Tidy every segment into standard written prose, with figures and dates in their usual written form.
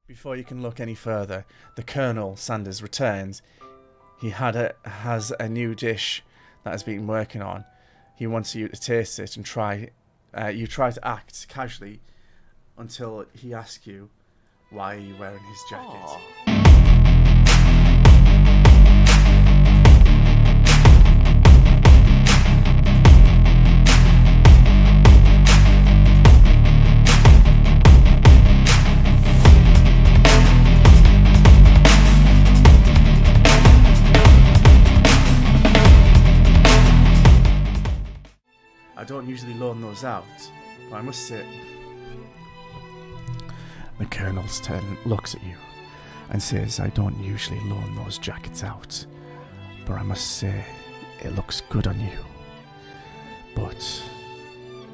Before you can look any further, the Colonel Sanders returns. He has a new dish that has been working on. He wants you to taste it and try. You try to act casually until he asks you, why are you wearing his jacket? Aww. I don't usually loan those out, but I must say... The Colonel's turn looks at you and says, I don't usually loan those jackets out, but I must say, it looks good on you. But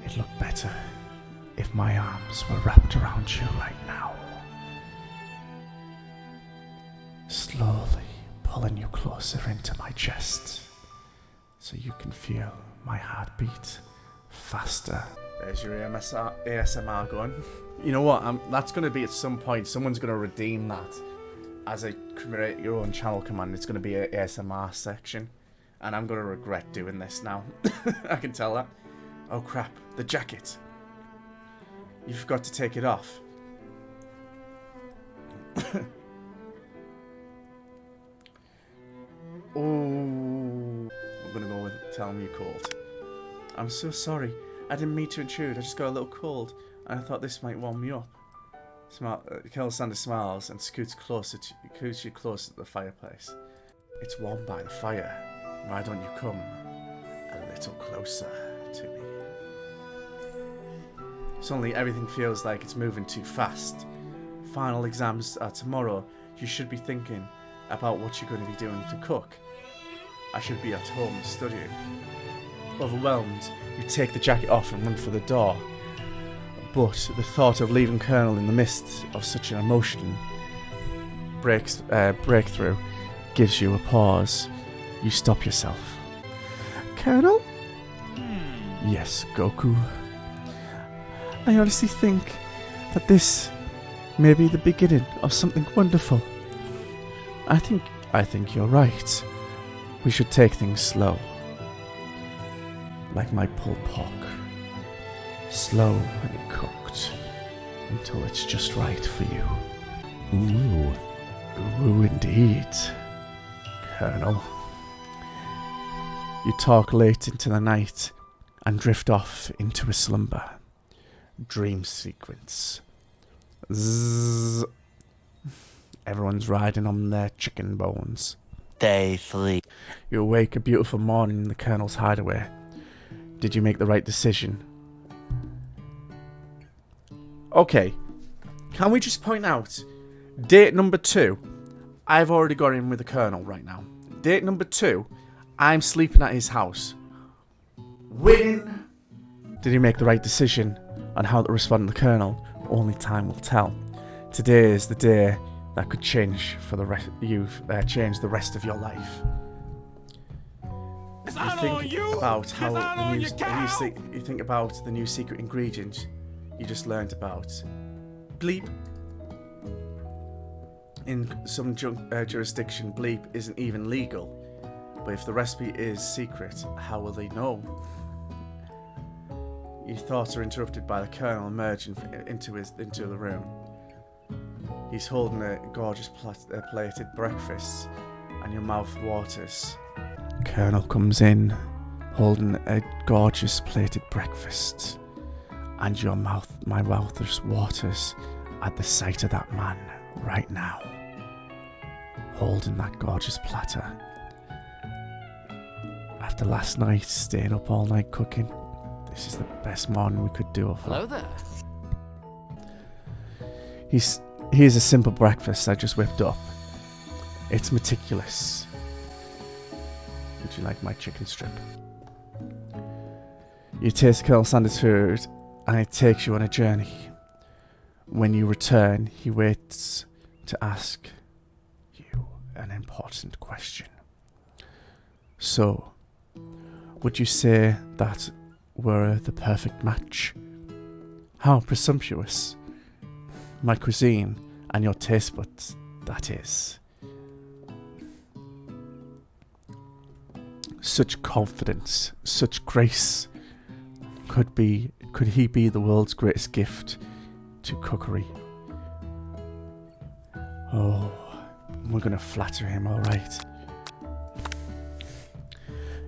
it'd look better if my arms were wrapped around you right now. Slowly pulling you closer into my chest so you can feel my heartbeat faster. There's your ASMR going. You know what? That's going to be at some point. Someone's going to redeem that as a create your own channel command. It's going to be an ASMR section. And I'm going to regret doing this now. I can tell that. Oh crap. The jacket. You forgot to take it off. Oh. I'm going to go with tell me you're cold. I'm so sorry. I didn't mean to intrude. I just got a little cold, and I thought this might warm me up. Colonel Sanders smiles and scoots you closer to the fireplace. It's warm by the fire. Why don't you come a little closer to me? Suddenly, everything feels like it's moving too fast. Final exams are tomorrow. You should be thinking about what you're going to be doing to cook. I should be at home studying. Overwhelmed, you take the jacket off and run for the door. But the thought of leaving Colonel in the midst of such an emotion breakthrough gives you a pause. You stop yourself. Colonel? Yes, Goku. I honestly think that this may be the beginning of something wonderful. I think you're right. We should take things slow. Like my pulled pork. Slow and cooked until it's just right for you. Ooh. Ooh, indeed. Colonel. You talk late into the night and drift off into a slumber. Dream sequence. Zzz. Everyone's riding on their chicken bones. Day 3. You awake a beautiful morning in the Colonel's hideaway. Did you make the right decision? Okay, can we just point out, date number 2, I've already got in with the Colonel right now. Date number 2, I'm sleeping at his house. Win! Did he make the right decision on how to respond to the Colonel? Only time will tell. Today is the day that could change for the change the rest of your life. You think about the new secret ingredient you just learned about. Bleep. In some jurisdiction, bleep isn't even legal. But if the recipe is secret, how will they know? Your thoughts are interrupted by the Colonel emerging into the room. He's holding a gorgeous plated breakfast, and your mouth waters. Colonel comes in, holding a gorgeous plated breakfast, and my mouth just waters at the sight of that man right now, holding that gorgeous platter. After last night, staying up all night cooking, this is the best morning we could do. Hello there. Here's a simple breakfast I just whipped up. It's meticulous. Would you like my chicken strip? You taste Colonel Sanders' food, and it takes you on a journey. When you return, he waits to ask you an important question. So, would you say that we're the perfect match? How presumptuous. My cuisine and your taste buds, that is. Such confidence, such grace. Could he be the world's greatest gift to cookery? Oh, we're gonna flatter him, alright.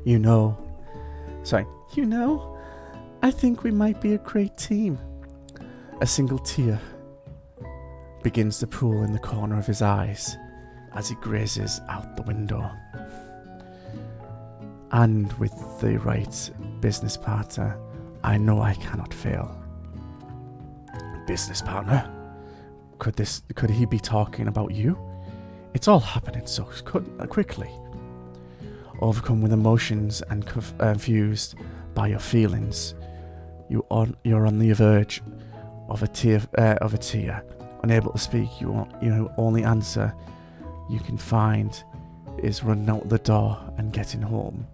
You know, I think we might be a great team. A single tear begins to pool in the corner of his eyes as he gazes out the window. And with the right business partner, I know I cannot fail. Business partner? Could he be talking about you? It's all happening so quickly. Overcome with emotions and confused by your feelings, you're on the verge of a tear. Unable to speak, your only answer you can find is running out the door and getting home.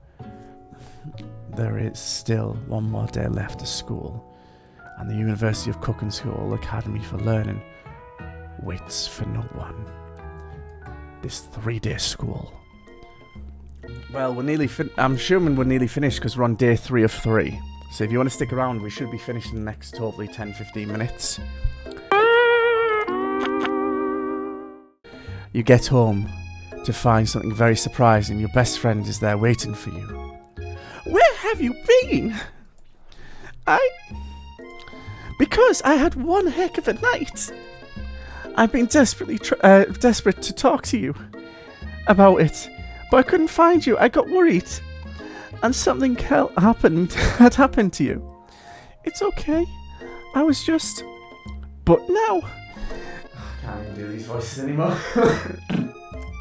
There is still one more day left of school, and the University of Cooking School Academy for Learning waits for no one. This 3-day school. Well, I'm assuming we're nearly finished because we're on day 3 of 3. So if you want to stick around, we should be finished in the next hopefully 10-15 minutes. You get home to find something very surprising. Your best friend is there waiting for you. Where have you been? Because I had one heck of a night. I've been desperate to talk to you about it, but I couldn't find you. I got worried, and something had happened to you. It's okay. I was just... But now... I can't even do these voices anymore.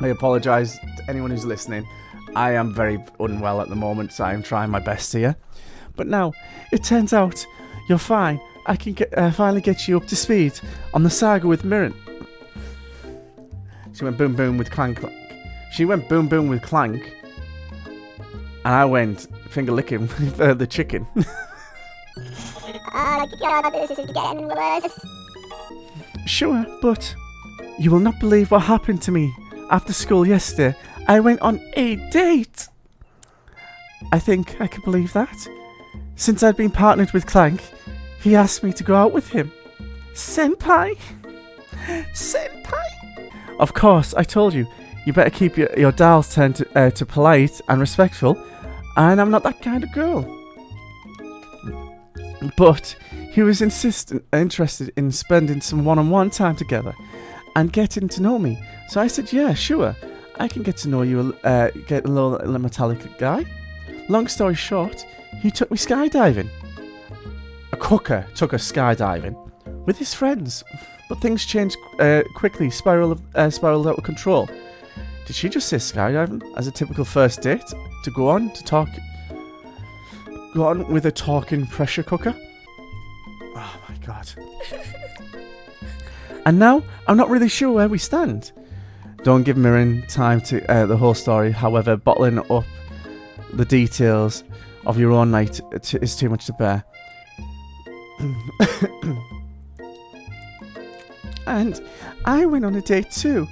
I apologise to anyone who's listening. I am very unwell at the moment, so I'm trying my best here. But now, it turns out you're fine. I can finally get you up to speed on the saga with Mirren. She went boom boom with clank. She went boom boom with clank. And I went finger licking with the chicken. God, this is getting worse. Sure, but you will not believe what happened to me after school yesterday. I went on a date. I think I can believe that. Since I'd been partnered with Clank, he asked me to go out with him. Senpai! Of course, I told you, you better keep your dials turned to polite and respectful, and I'm not that kind of girl. But he was interested in spending some one-on-one time together and getting to know me. So I said, yeah, sure, I can get to know you, get a little metallic guy. Long story short, he took me skydiving. A cooker took us skydiving with his friends, but things changed quickly, spiraled out of control. Did she just say skydiving as a typical first date to go on with a talking pressure cooker? Oh my god. And now I'm not really sure where we stand. Don't give Mirren time to the whole story. However, bottling up the details of your own night is too much to bear. And I went on a date too,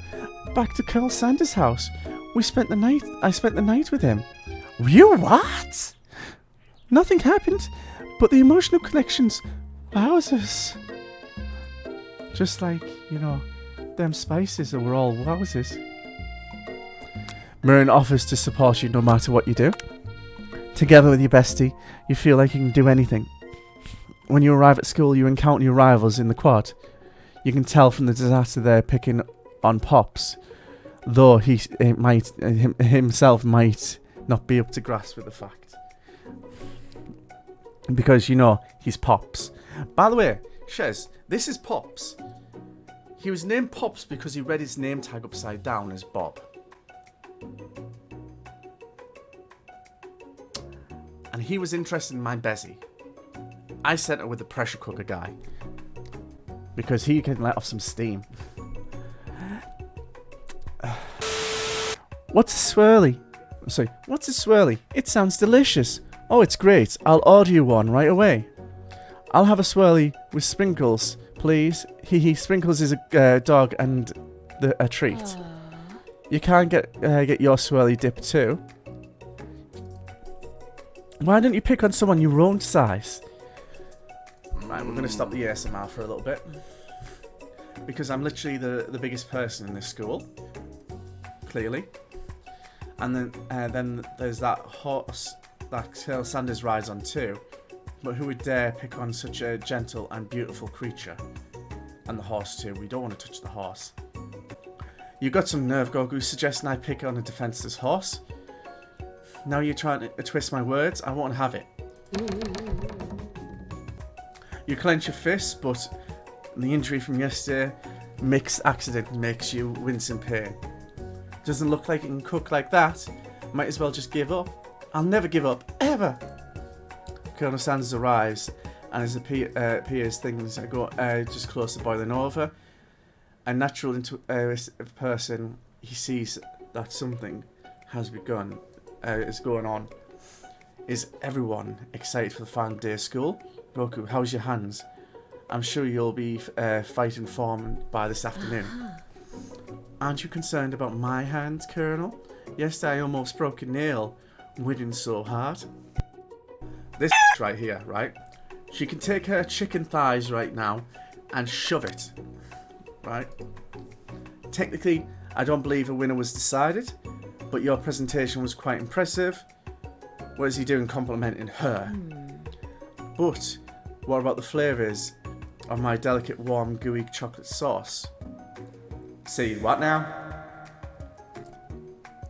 back to Colonel Sanders' house. I spent the night with him. You what? Nothing happened, but the emotional connections, wowzers. Just like, them spices were all wowzers. Mirren offers to support you no matter what you do. Together with your bestie, you feel like you can do anything. When you arrive at school, you encounter your rivals in the quad. You can tell from the disaster they're picking on Pops, though he himself might not be up to grasp with the fact. Because he's Pops. By the way, Shez, this is Pops. He was named Pops because he read his name tag upside down as Bob. And he was interested in my Bezzy. I sent her with the pressure cooker guy because he can let off some steam. What's a swirly? Sorry, what's a swirly? It sounds delicious. Oh, it's great. I'll order you one right away. I'll have a swirly with sprinkles, please. He sprinkles his dog and a treat. Aww. You can't get your swirly dip too. Why don't you pick on someone your own size? Right, we're going to stop the ASMR for a little bit. Because I'm literally the biggest person in this school. Clearly. And then there's that horse that Colonel Sanders rides on too. But who would dare pick on such a gentle and beautiful creature? And the horse too. We don't want to touch the horse. You got some nerve, Goku, suggesting I pick on a defenseless horse. Now you're trying to twist my words. I won't have it. You clench your fists, but the injury from yesterday, mixed accident, makes you wince in pain. Doesn't look like it can cook like that. Might as well just give up. I'll never give up, ever. Colonel Sanders arrives, and as it appears things go just close to boiling over. A natural person, he sees that something has begun, is going on. Is everyone excited for the final day of school? Goku, how's your hands? I'm sure you'll be fighting form by this afternoon. Aren't you concerned about my hands, Colonel? Yesterday I almost broke a nail, winning so hard. This right here, right? She can take her chicken thighs right now and shove it. Right? Technically, I don't believe a winner was decided, but your presentation was quite impressive. What is he doing complimenting her? But what about the flavours of my delicate, warm, gooey chocolate sauce? See, what now?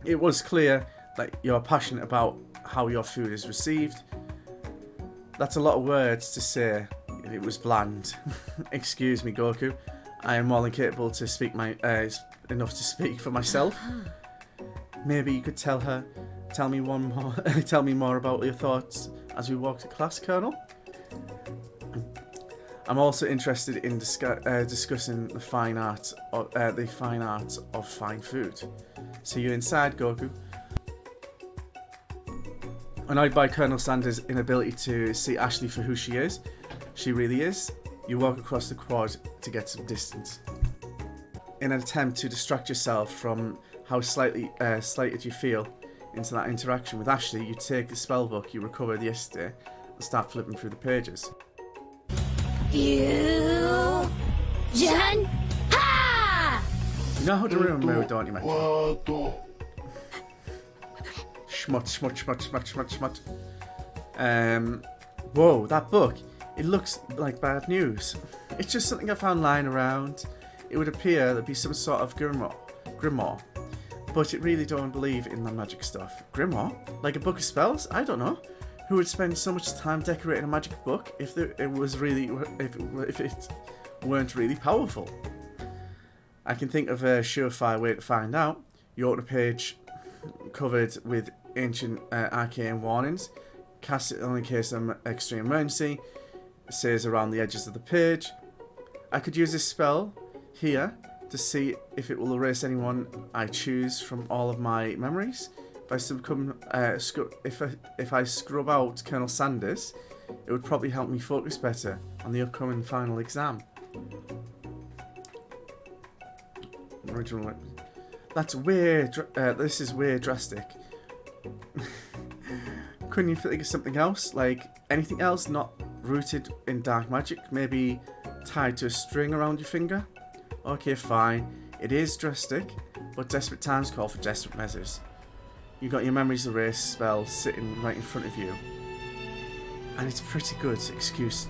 It was clear that you're passionate about how your food is received. That's a lot of words to say. It was bland. Excuse me, Goku. I am more than capable to speak enough to speak for myself. Maybe you could tell me more about your thoughts as we walk to class, Colonel. I'm also interested in discussing the fine art of fine food. See you inside, Goku. Annoyed by Colonel Sanders' inability to see Ashley for who she is, she really is. You walk across the quad to get some distance. In an attempt to distract yourself from how slighted you feel into that interaction with Ashley, you take the spellbook you recovered yesterday and start flipping through the pages. You... Jan... Ha! You know how to remember, don't you, mate? Schmut. Whoa, that book. It looks like bad news. It's just something I found lying around. It would appear there'd be some sort of grimoire. But it really don't believe in the magic stuff. Grimoire? Like a book of spells? I don't know. Who would spend so much time decorating a magic book if it weren't really powerful? I can think of a surefire way to find out. You open a page covered with ancient arcane warnings. Cast it only in case of extreme emergency. It says around the edges of the page. I could use this spell here to see if it will erase anyone I choose from all of my memories. If I scrub out Colonel Sanders, it would probably help me focus better on the upcoming final exam. That's weird. This is way drastic. Couldn't you think of something else? Like anything else not rooted in dark magic? Maybe tied to a string around your finger? Okay, fine. It is drastic, but desperate times call for desperate measures. You got your memories erased spell sitting right in front of you. And it's a pretty good excuse.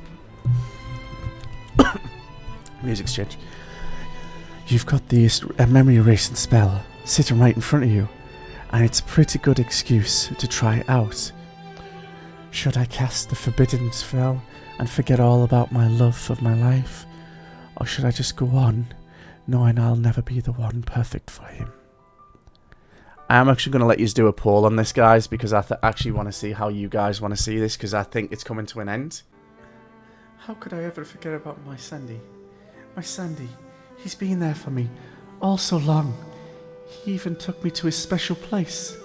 Music exchange. You've got the memory erasing spell sitting right in front of you. And it's a pretty good excuse to try it out. Should I cast the forbidden spell and forget all about my love of my life? Or should I just go on, knowing I'll never be the one perfect for him? I'm actually going to let you do a poll on this, guys, because I actually want to see how you guys want to see this, because I think it's coming to an end. How could I ever forget about my Sandy? My Sandy, he's been there for me all so long. He even took me to his special place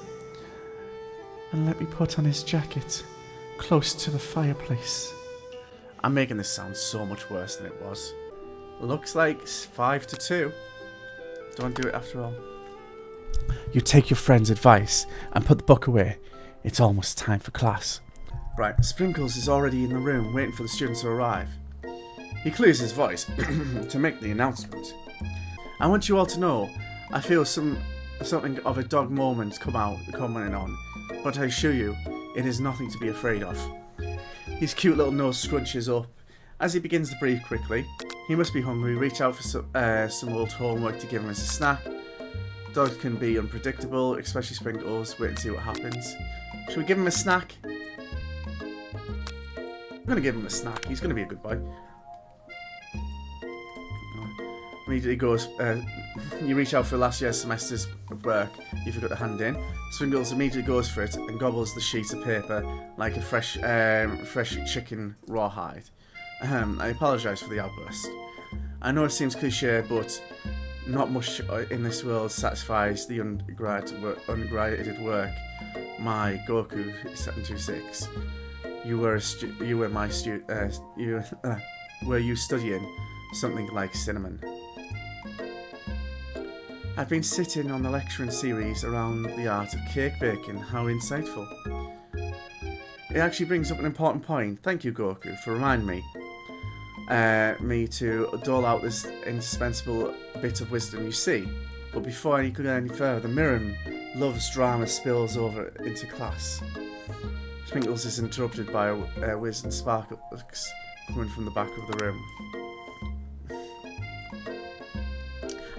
and let me put on his jacket close to the fireplace. I'm making this sound so much worse than it was. Looks like 5-2. Don't do it after all. You take your friend's advice and put the book away. It's almost time for class. Right, Sprinkles is already in the room waiting for the students to arrive. He clears his voice to make the announcement. I want you all to know, I feel something of a dog moment coming on, but I assure you, it is nothing to be afraid of. His cute little nose scrunches up as he begins to breathe quickly. He must be hungry. Reach out for some old homework to give him as a snack. Dogs can be unpredictable, especially Sprinkles. Wait and see what happens. Should we give him a snack? I'm going to give him a snack. He's going to be a good boy. Immediately goes, you reach out for last year's semester's work you forgot to hand in. Sprinkles immediately goes for it and gobbles the sheet of paper like a fresh chicken rawhide. I apologise for the outburst. I know it seems cliche, but not much in this world satisfies the unregretted work. My Goku 726. Were you studying something like cinnamon? I've been sitting on the lecturing series around the art of cake baking. How insightful. It actually brings up an important point. Thank you, Goku, for reminding me to dole out this indispensable bit of wisdom. You see, but before I could go any further, Miriam loves drama spills over into class. Sprinkles is interrupted by a whiz and sparkles coming from the back of the room.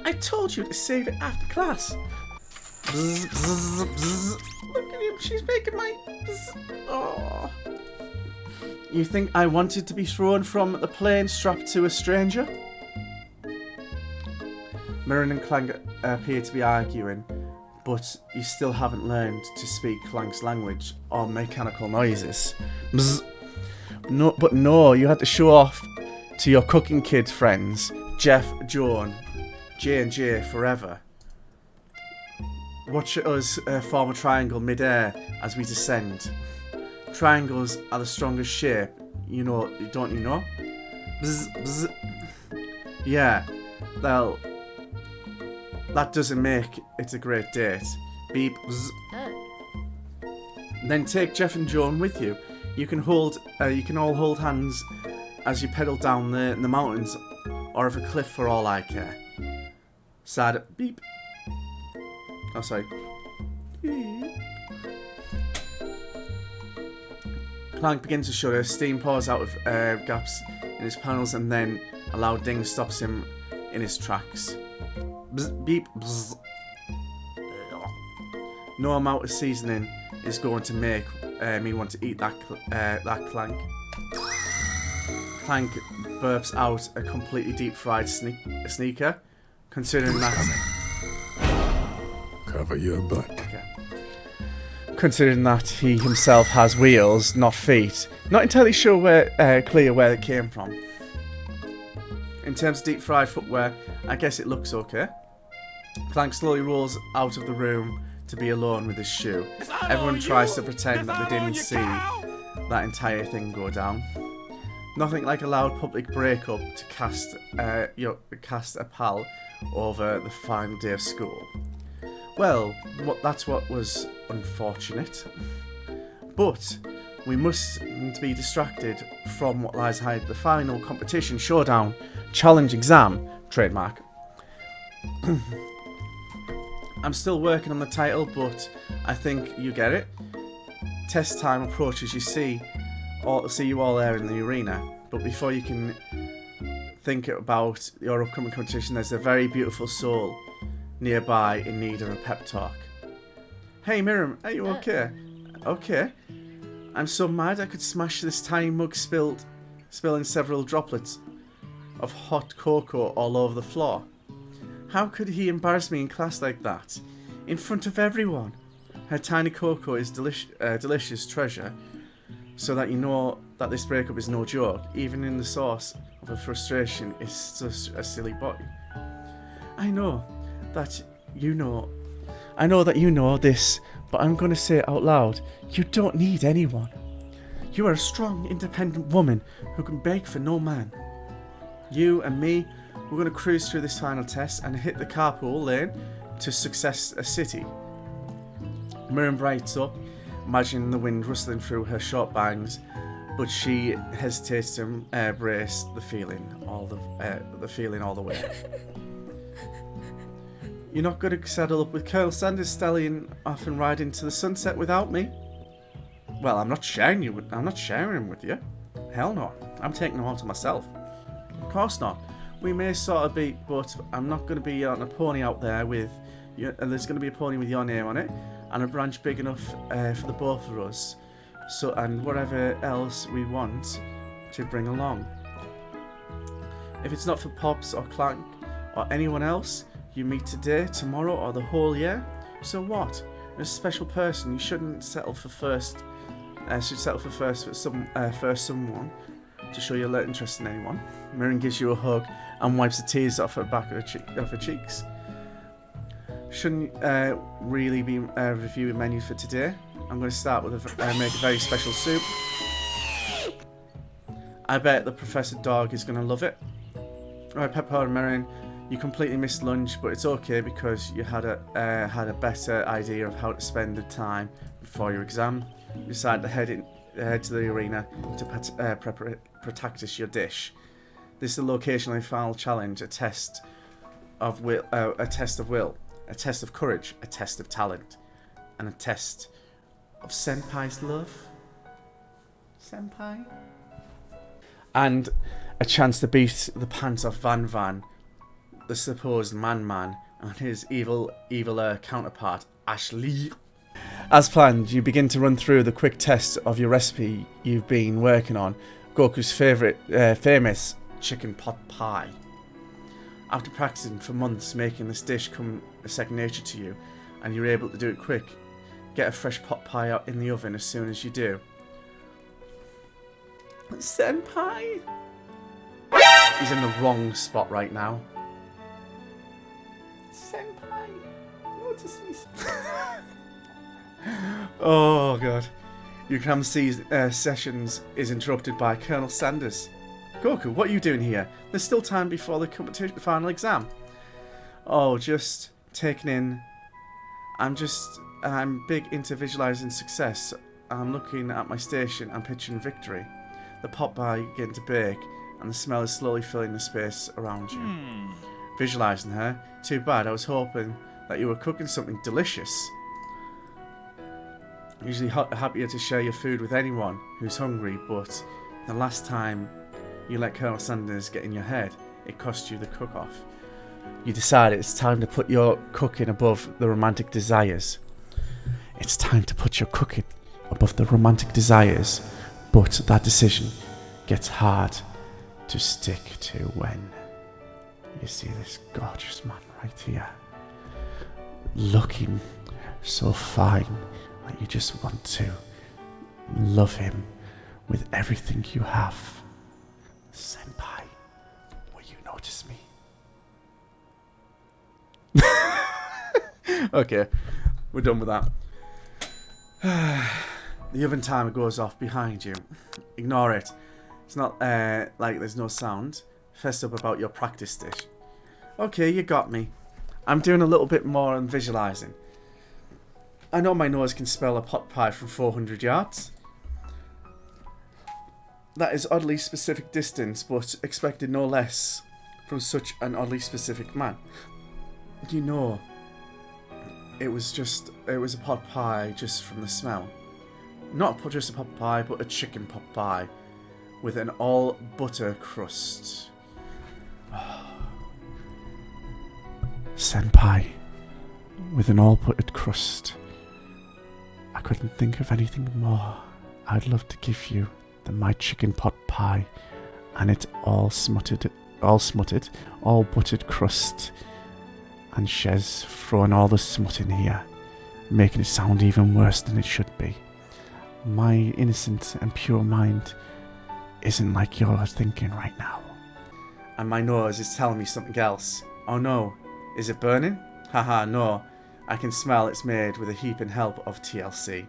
I told you to save it after class. Bzz, bzz, bzz. Look at him, she's making my... Oh. You think I wanted to be thrown from the plane strapped to a stranger? Mirren and Clank appear to be arguing, but you still haven't learned to speak Clank's language or mechanical noises. Bzz. No, you had to show off to your cooking kid friends, Jeff, Joan, J&J forever. Watch us form a triangle mid-air as we descend. Triangles are the strongest shape, you know, don't you know? Bzz, bzz. Yeah, well, that doesn't make it a great date. Beep. Bzz. Then take Jeff and Joan with you. You can all hold hands as you pedal down the mountains or of a cliff for all I care. Sad beep. Oh, sorry. Beep. Clank begins to shudder. Steam pours out of gaps in his panels, and then a loud ding stops him in his tracks. Bzz, beep. Bzz. No amount of seasoning is going to make me want to eat that Clank. Clank burps out a completely deep-fried sneaker. Considering that... Cover your butt. Okay. Considering that he himself has wheels, not feet. Not entirely sure clear where it came from. In terms of deep-fried footwear, I guess it looks okay. Clank slowly rolls out of the room to be alone with his shoe. Everyone tries to pretend that they didn't see that entire thing go down. Nothing like a loud public breakup to cast a pal over the final day of school. Well, that's what was unfortunate. But we mustn't be distracted from what lies ahead. The final competition, showdown, challenge exam, trademark. I'm still working on the title, but I think you get it. Test time approaches. You see you all there in the arena. But before you can think about your upcoming competition, there's a very beautiful soul nearby in need of a pep talk. Hey Miriam, are you okay? Okay. I'm so mad I could smash this tiny mug spilling several droplets of hot cocoa all over the floor. How could he embarrass me in class like that? In front of everyone. Her tiny cocoa is delicious treasure, so that you know that this breakup is no joke. Even in the source of her frustration is just a silly boy. I know that you know this, but I'm going to say it out loud. You don't need anyone. You are a strong, independent woman who can beg for no man. You and me We're going to cruise through this final test and hit the carpool lane to Success City. Miriam brights up, imagining the wind rustling through her short bangs, but she hesitates to embrace the feeling all the way. You're not going to saddle up with Colonel Sanders stallion off and ride into the sunset without me? Well, I'm not sharing him with you. Hell no. I'm taking him all to myself. Of course not. We may sort of be, but I'm not going to be on a pony out there with you. And there's going to be a pony with your name on it, and a branch big enough for the both of us. So, and whatever else we want to bring along. If it's not for Pops or Clank or anyone else you meet today, tomorrow, or the whole year, so what? You're a special person. You shouldn't settle for first. Should settle for first someone to show your interest in anyone. Miriam gives you a hug and wipes the tears off her back of her cheeks. Shouldn't really be reviewing menu for today. I'm going to start with make a very special soup. I bet the Professor Dog is going to love it. Alright, Pepper and Miriam, you completely missed lunch, but it's okay because you had a better idea of how to spend the time before your exam. You decided to head to the arena to practice your dish. This is a locationally final challenge, a test of will, a test of courage, a test of talent, and a test of Senpai's love. Senpai? And a chance to beat the pants off Van Van, the supposed man, and his eviler counterpart, Ashley. As planned, you begin to run through the quick test of your recipe you've been working on, Goku's famous chicken pot pie. After practicing for months making this dish come a second nature to you, and you're able to do it quick, get a fresh pot pie out in the oven as soon as you do. Senpai? He's in the wrong spot right now. Senpai, notice me. Oh god. Your exam sessions is interrupted by Colonel Sanders. Goku, what are you doing here? There's still time before the final exam. Oh, just taking in. I'm big into visualizing success. I'm looking at my station and picturing victory. The pot pie getting to bake, and the smell is slowly filling the space around you. Visualizing her? Too bad, I was hoping that you were cooking something delicious. Usually happier to share your food with anyone who's hungry, but the last time you let Colonel Sanders get in your head, it cost you the cook-off. You decide it's time to put your cooking above the romantic desires. It's time to put your cooking above the romantic desires, but that decision gets hard to stick to when you see this gorgeous man right here, looking so fine that you just want to love him with everything you have. Senpai, will you notice me? Okay, we're done with that. The oven timer goes off behind you. Ignore it. It's not like there's no sound. Fess up about your practice dish. Okay, you got me. I'm doing a little bit more on visualizing. I know my nose can smell a pot pie from 400 yards. That is oddly specific distance, but expected no less from such an oddly specific man. You know, it was a pot pie just from the smell. Not just a pot pie, but a chicken pot pie with an all butter crust. Senpai, with an all buttered crust. I couldn't think of anything more. I'd love to give you my chicken pot pie, and it's all smutted, all buttered crust, and Shez throwing all the smut in here, making it sound even worse than it should be. My innocent and pure mind isn't like you're thinking right now. And my nose is telling me something else. Oh no, is it burning? Haha, no. I can smell it's made with a heaping help of TLC.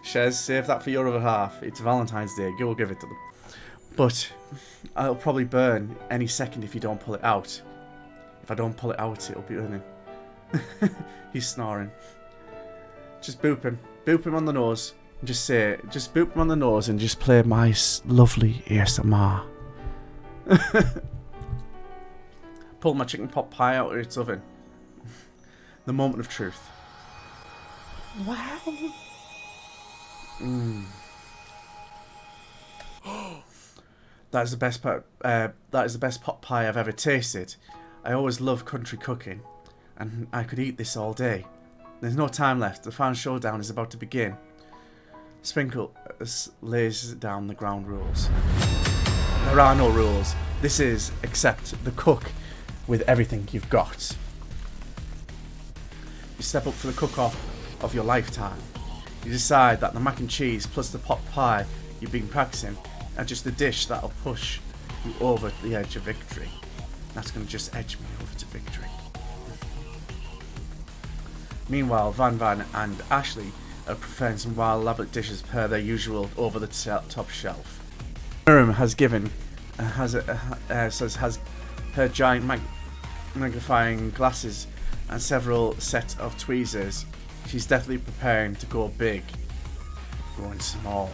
Shez, save that for your other half. It's Valentine's Day. Go give it to them. But it'll probably burn any second if you don't pull it out. If I don't pull it out, it'll be burning. He's snoring. Just boop him. Boop him on the nose. And just boop him on the nose and just play my lovely ASMR. Pull my chicken pot pie out of its oven. The moment of truth. Wow. That is the best part. That is the best pot pie I've ever tasted. I always love country cooking, and I could eat this all day. There's no time left. The final showdown is about to begin. Sprinkle lays down the ground rules. There are no rules. This is accept the cook with everything you've got. You step up for the cook-off of your lifetime. You decide that the mac and cheese plus the pot pie you've been practicing are just the dish that'll push you over the edge of victory. That's going to just edge me over to victory. Meanwhile, Van and Ashley are preparing some wild elaborate dishes per their usual over-the-top shelf. Miriam has her giant magnifying glasses and several sets of tweezers. She's definitely preparing to go big, going small.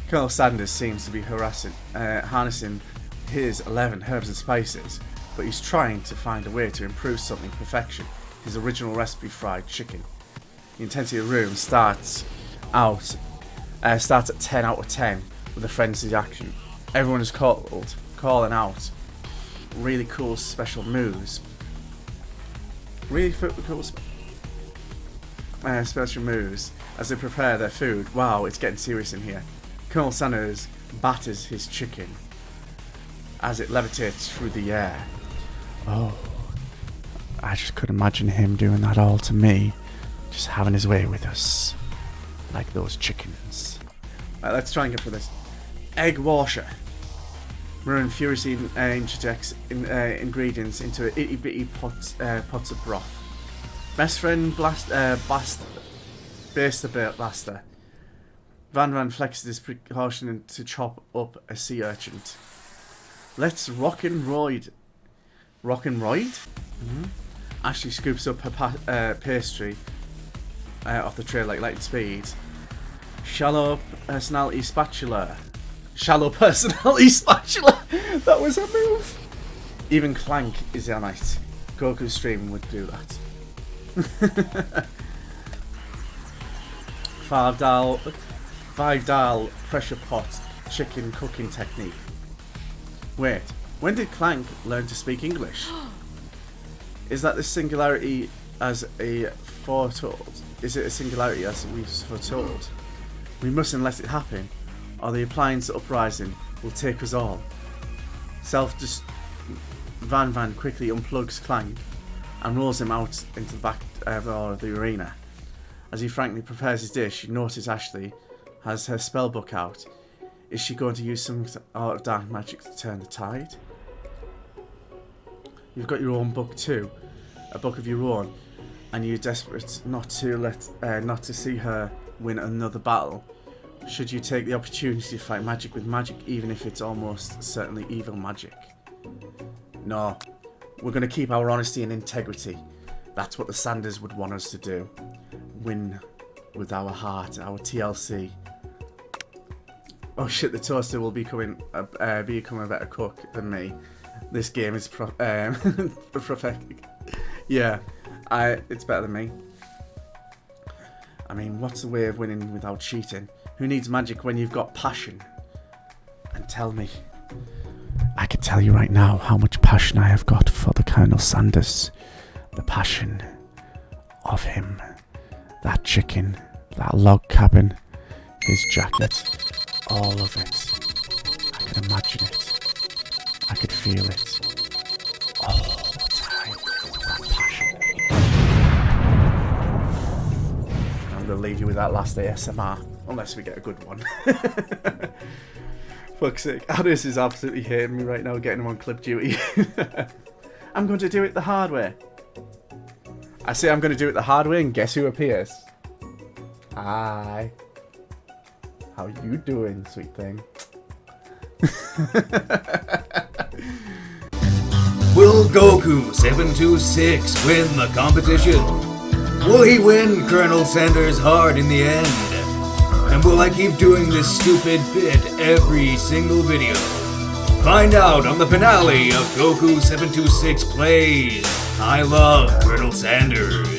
Colonel Sanders seems to be harnessing his 11 herbs and spices, but he's trying to find a way to improve something perfection. His original recipe fried chicken. The intensity of the room starts at 10 out of 10 with a frenzied action. Everyone is calling out really cool special moves. Really cool special moves as they prepare their food. Wow, it's getting serious in here. Colonel Sanders batters his chicken as it levitates through the air. Oh, I just could imagine him doing that all to me, just having his way with us, like those chickens. Right, let's try and get through this. Egg washer. Maroon furiously interjects ingredients into itty bitty pots of broth. Best friend Blaster. Van flexes his precaution to chop up a sea urchin. Let's rock and roid. Rock and roid? Mm-hmm. Ashley scoops up her pastry off the tray like lightning speed. Shallow personality spatula. That was a move. Even Clank is on it. Goku's stream would do that. Five dial pressure pot chicken cooking technique. Wait, when did Clank learn to speak English? Is that the singularity as a foretold? Is it a singularity as we foretold? We mustn't let it happen, or the appliance uprising will take us all. Van quickly unplugs Clank and rolls him out into the back of the arena. As he frankly prepares his dish, you notice Ashley has her spellbook out. Is she going to use some art of dark magic to turn the tide? You've got your own book too, a book of your own, and you're desperate not to see her win another battle. Should you take the opportunity to fight magic with magic, even if it's almost certainly evil magic? No, we're going to keep our honesty and integrity. That's what the Sanders would want us to do. Win with our heart, our TLC. Oh shit, the toaster will become a better cook than me. This game is prophetic. Yeah, it's better than me. I mean, what's the way of winning without cheating? Who needs magic when you've got passion? And tell me. I can tell you right now how much passion I have got for the Colonel Sanders. The passion of him. That chicken. That log cabin. His jacket. All of it. I can imagine it. I could feel it. All the time. That passion. I'm going to leave you with that last ASMR. Unless we get a good one. Fuck's sake. Addis is absolutely hating me right now, getting him on clip duty. I'm going to do it the hard way. I say I'm going to do it the hard way, and guess who appears? Hi. How you doing, sweet thing? Will Goku 726 win the competition? Will he win Colonel Sanders' heart in the end? And will I keep doing this stupid bit every single video? Find out on the finale of Goku 726 Plays I Love Colonel Sanders.